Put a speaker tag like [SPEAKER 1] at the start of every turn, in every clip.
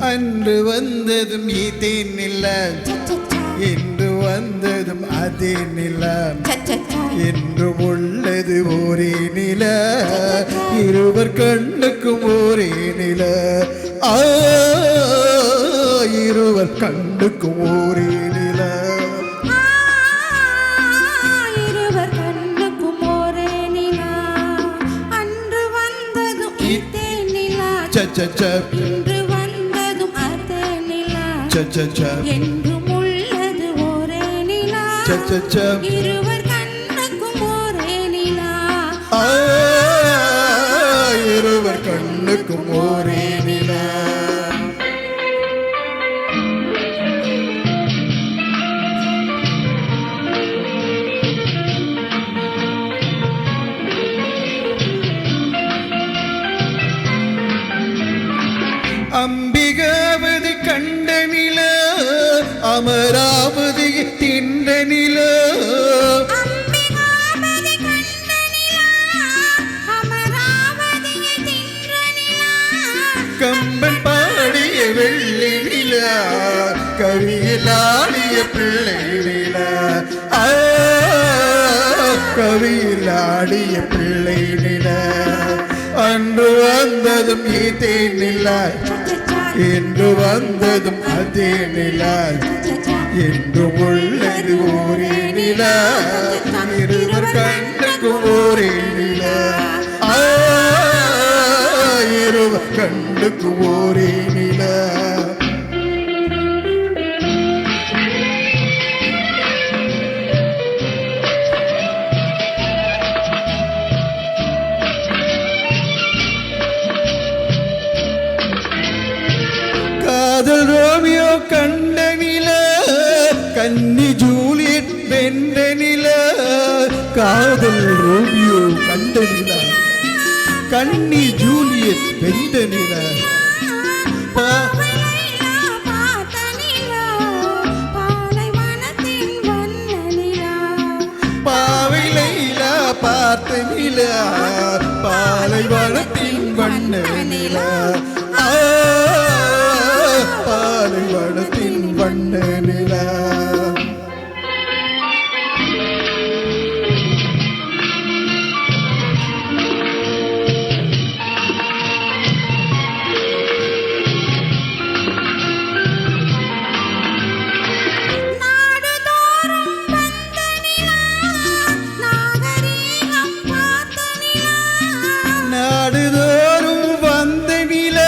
[SPEAKER 1] அன்று வந்ததும் இதே நில, இன்று வந்ததும் அதே நில, என்று உள்ளது ஒரே நில, இருவர் கண்ணுக்கும் ஒரே நில, இருவர் கண்ணுக்கும் ஒரே நில,
[SPEAKER 2] இருவர் கண்ணுக்கும் ஒரே நில, அன்று வந்ததும் இதே நில, இன்று வந்ததும் அதே நில, என்றும் உள்ளது ஒரே நில, இருவர் கண்ணுக்கும் ஒரே நில,
[SPEAKER 1] இருவர் கண்ணுக்கும் ஒரே நில. அம்பிகாவதி கண்ட நில, அமராவதி தின்ற நில, கம்பன் பாடிய வெள்ளி நில, கவியில் ஆடிய பிள்ளை நில, கவியில் ஆடிய பிள்ளை நில, அன்று வந்ததும் இதே நில, இன்று வந்ததும் அதே நில, என்று உள்ளது ஒரே நில, இருவர் கண்ணுக்கும் ஒரே நில, இருவர் கண்ணுக்கும் ஒரே நில. காதல் ரோமியோ கண்ட நில, கன்னி ஜூலியட் வென்ற நில, காதல் ரோமியோ கண்ட நில, கன்னி ஜூலியட் வென்ற நில, பாவை லைலா பார்த்த நில, பாலைவனத்தின் வண்ண நில, பாலைவனத்தின் வண்ண நில. நாடுதோறும் வந்த நில,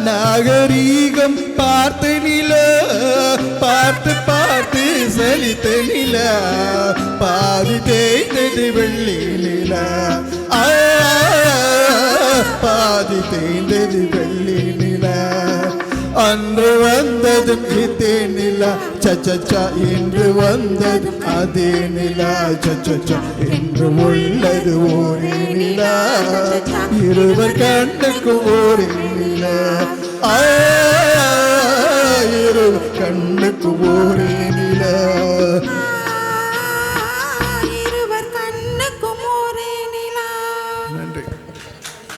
[SPEAKER 1] நாகரீகம் பார்த்த நில, பார்த்து பார்த்து சலித்த நில, பாதி தேய்ந்தது வெள்ளி நில, பாதி தேய்ந்தது வெள்ளி நில, அன்று வந்ததும் இதே நில, இன்று வந்ததும் அதே நில, என்று உள்ளது ஒரே நில, இருவர் கண்ணுக்கும் ஒரே நில, இருவர் கண்ணுக்கும் ஒரே நில.